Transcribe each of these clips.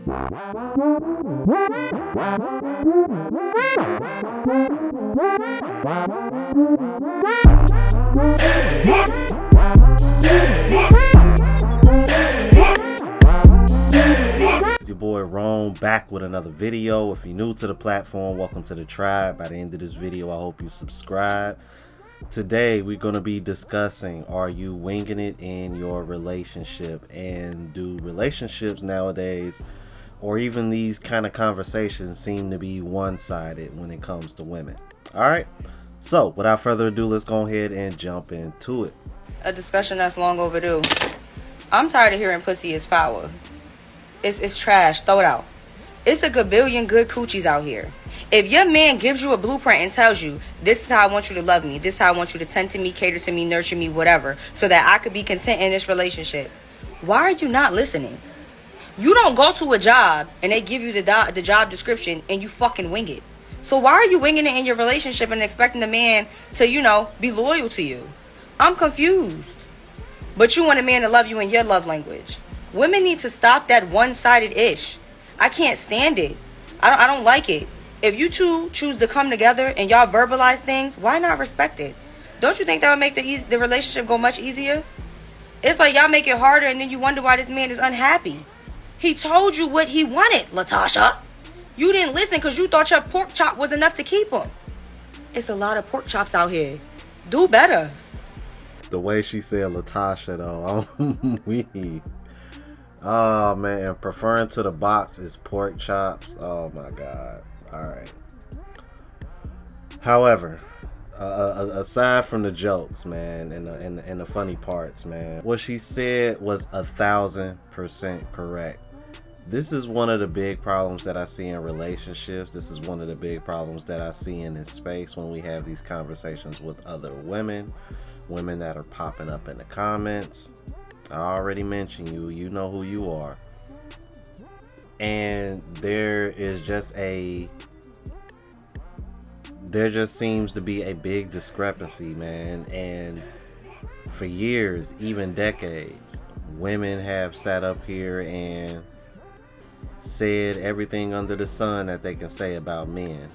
It's your boy Rome back with another video. If you're new to the platform, welcome to the tribe. By the end of this video, I hope you subscribe. Today we're going to be discussing, are you winging it in your relationship, and do relationships nowadays, or even these kind of conversations, seem to be one-sided when it comes to women? Alright, so without further ado, let's go ahead and jump into it. A discussion that's long overdue. I'm tired of hearing pussy is power. It's trash. Throw it out. It's a gabillion good coochies out here. If your man gives you a blueprint and tells you, this is how I want you to love me, this is how I want you to tend to me, cater to me, nurture me, whatever, so that I could be content in this relationship, why are you not listening? You don't go to a job and they give you the job description and you fucking wing it. So why are you winging it in your relationship and expecting the man to, be loyal to you? I'm confused. But you want a man to love you in your love language. Women need to stop that one-sided ish. I can't stand it. I don't like it. If you two choose to come together and y'all verbalize things, why not respect it? Don't you think that would make the relationship go much easier? It's like y'all make it harder and then you wonder why this man is unhappy. He told you what he wanted, Latasha. You didn't listen because you thought your pork chop was enough to keep him. It's a lot of pork chops out here. Do better. The way she said Latasha though, I'm weak. Oh man, preferring to the box is pork chops. Oh my god. Alright. However, aside from the jokes, man, and the funny parts, man, what she said was 1000% correct. This is one of the big problems that I see in relationships. This is one of the big problems that I see in this space when we have these conversations with other women that are popping up in the comments. I already mentioned you know who you are. And there just seems to be a big discrepancy, man. And for years, even decades, women have sat up here and said everything under the sun that they can say about men.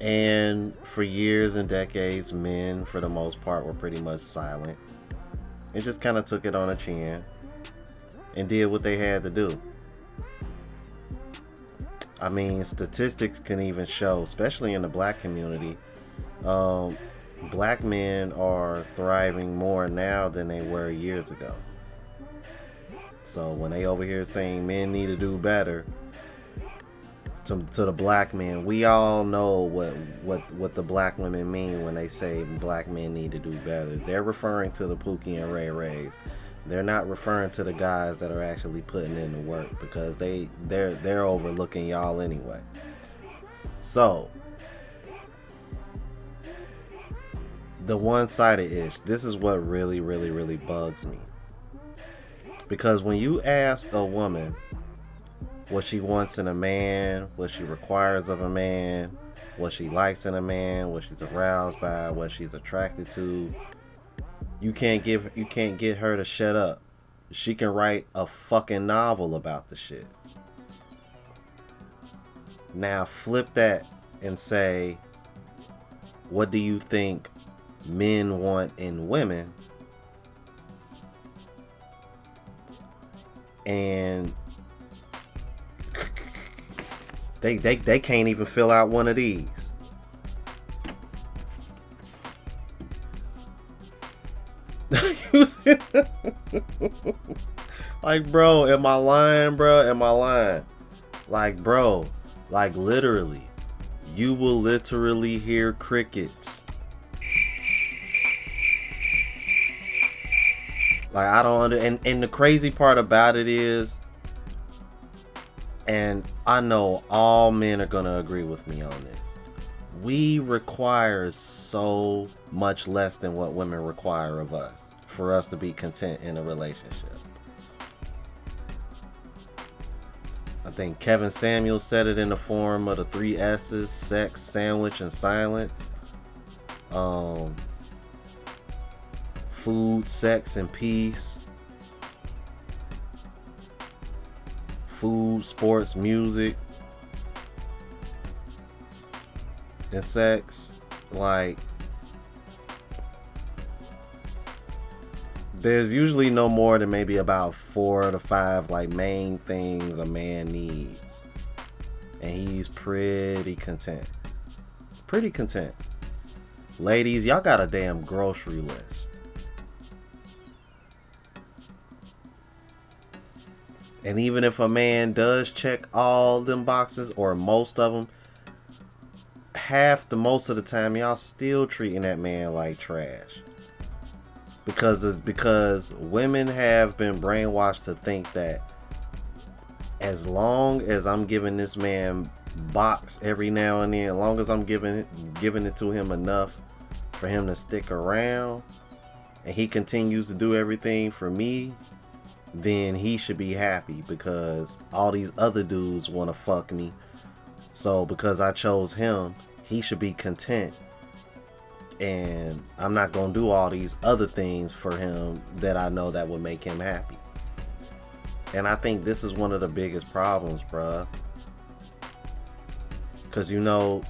And for years and decades, men, for the most part, were pretty much silent and just kind of took it on the chin and did what they had to do. I mean, statistics can even show, especially in the black community, black men are thriving more now than they were years ago. So when they over here saying men need to do better, to the black men, we all know what the black women mean when they say black men need to do better. They're referring to the Pookie and Ray Rays. They're not referring to the guys that are actually putting in the work, because they're overlooking y'all anyway. So the one-sided ish, this is what really bugs me. Because when you ask a woman what she wants in a man, what she requires of a man, what she likes in a man, what she's aroused by, what she's attracted to, you can't get her to shut up. She can write a fucking novel about the shit. Now flip that and say, what do you think men want in women? And they can't even fill out one of these. Like, bro, am I lying, bro? Am I lying? Like, bro, like literally, you will literally hear crickets. Like, I don't and the crazy part about it is, and I know all men are gonna agree with me on this, we require so much less than what women require of us for us to be content in a relationship. I think Kevin Samuels said it in the form of the 3 S's: sex, sandwich, and silence. Food, sex, and peace. food, sports, music, and sex, like, there's usually no more than maybe about 4 to 5 like main things a man needs, and he's pretty content. Pretty content. Ladies, y'all got a damn grocery list. And even if a man does check all them boxes, or most of them, most of the time, y'all still treating that man like trash. Because women have been brainwashed to think that as long as I'm giving this man box every now and then, as long as I'm giving it to him enough for him to stick around, and he continues to do everything for me, then he should be happy, because all these other dudes want to fuck me. So because I chose him, he should be content. And I'm not going to do all these other things for him that I know that would make him happy. And I think this is one of the biggest problems, bruh. Because, you know,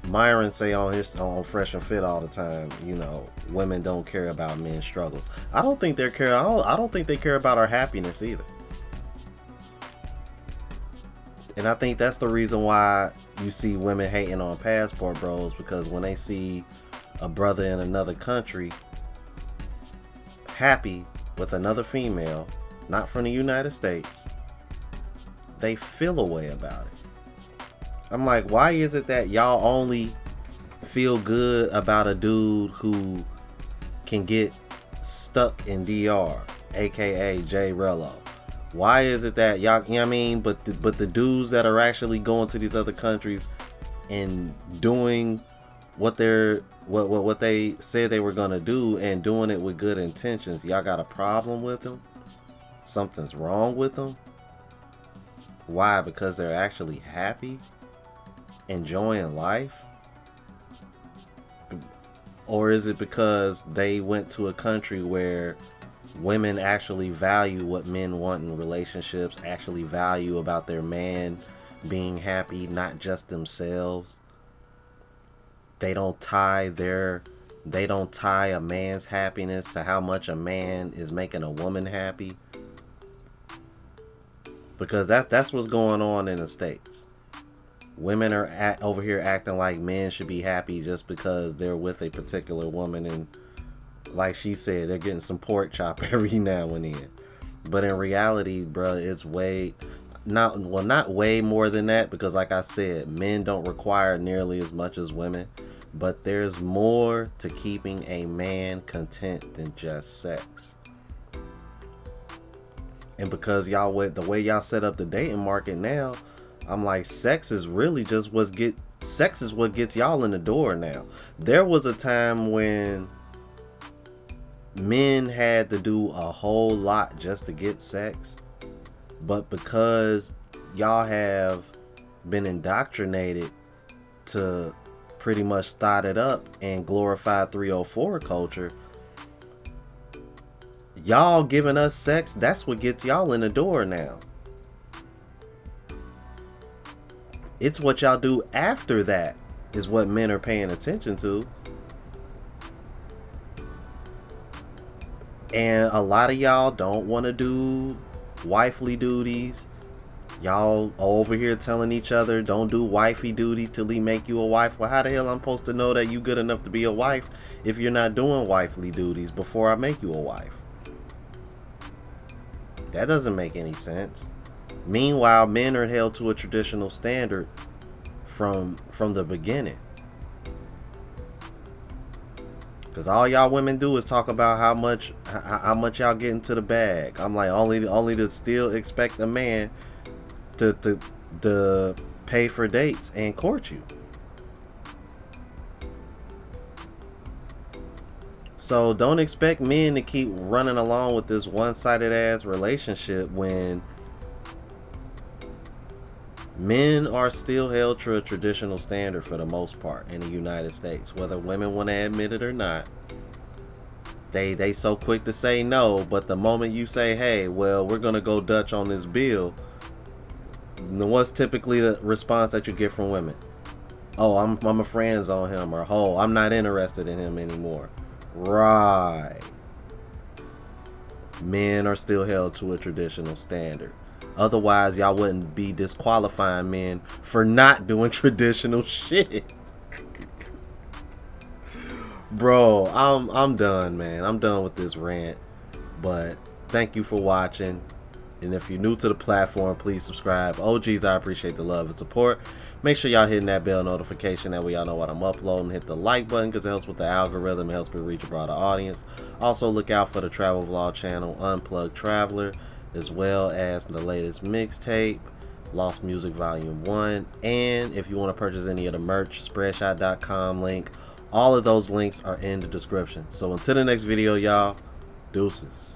Myron say on Fresh and Fit all the time, you know, women don't care about men's struggles. I don't think they care. I don't think they care about our happiness either. And I think that's the reason why you see women hating on passport bros, because when they see a brother in another country happy with another female, not from the United States, they feel a way about it. I'm like, why is it that y'all only feel good about a dude who can get stuck in DR, aka J Rello? Why is it that y'all, you know what I mean, but the dudes that are actually going to these other countries and doing what they said they were gonna do, and doing it with good intentions, y'all got a problem with them? Something's wrong with them? Why? Because they're actually happy, enjoying life? Or is it because they went to a country where women actually value what men want in relationships, actually value about their man being happy, not just themselves? They don't tie a man's happiness to how much a man is making a woman happy. Because that's what's going on in the States. Women are over here acting like men should be happy just because they're with a particular woman, and like she said, they're getting some pork chop every now and then. But in reality, bro, it's not way more than that, because like I said, men don't require nearly as much as women. But there's more to keeping a man content than just sex. And because the way y'all set up the dating market now, I'm like, sex is what gets y'all in the door now. There was a time when men had to do a whole lot just to get sex, but because y'all have been indoctrinated to pretty much thought it up and glorified 304 culture, y'all giving us sex, that's what gets y'all in the door now. It's what y'all do after that is what men are paying attention to. And a lot of y'all don't want to do wifely duties. Y'all over here telling each other don't do wifey duties till he make you a wife. Well, how the hell I'm supposed to know that you good enough to be a wife if you're not doing wifely duties before I make you a wife? That doesn't make any sense. Meanwhile, men are held to a traditional standard from the beginning. Because all y'all women do is talk about how much y'all get into the bag. I'm like, only to still expect a man to pay for dates and court you. So don't expect men to keep running along with this one-sided ass relationship when men are still held to a traditional standard for the most part in the United States, whether women want to admit it or not. They so quick to say no, but the moment you say, hey, well, we're gonna go Dutch on this bill, What's typically the response that you get from women? Oh, I'm a friends on him, or oh, I'm not interested in him anymore. Right. Men are still held to a traditional standard. Otherwise, y'all wouldn't be disqualifying men for not doing traditional shit. Bro, I'm done, man. I'm done with this rant. But thank you for watching. And if you're new to the platform, please subscribe. OGs, I appreciate the love and support. Make sure y'all hitting that bell notification. That way y'all know what I'm uploading. Hit the like button because it helps with the algorithm. It helps me reach a broader audience. Also, look out for the travel vlog channel, Unplugged Traveler, as well as the latest mixtape, Lost Music Volume 1. And if you want to purchase any of the merch, spreadshot.com link. All of those links are in the description. So until the next video, y'all, deuces.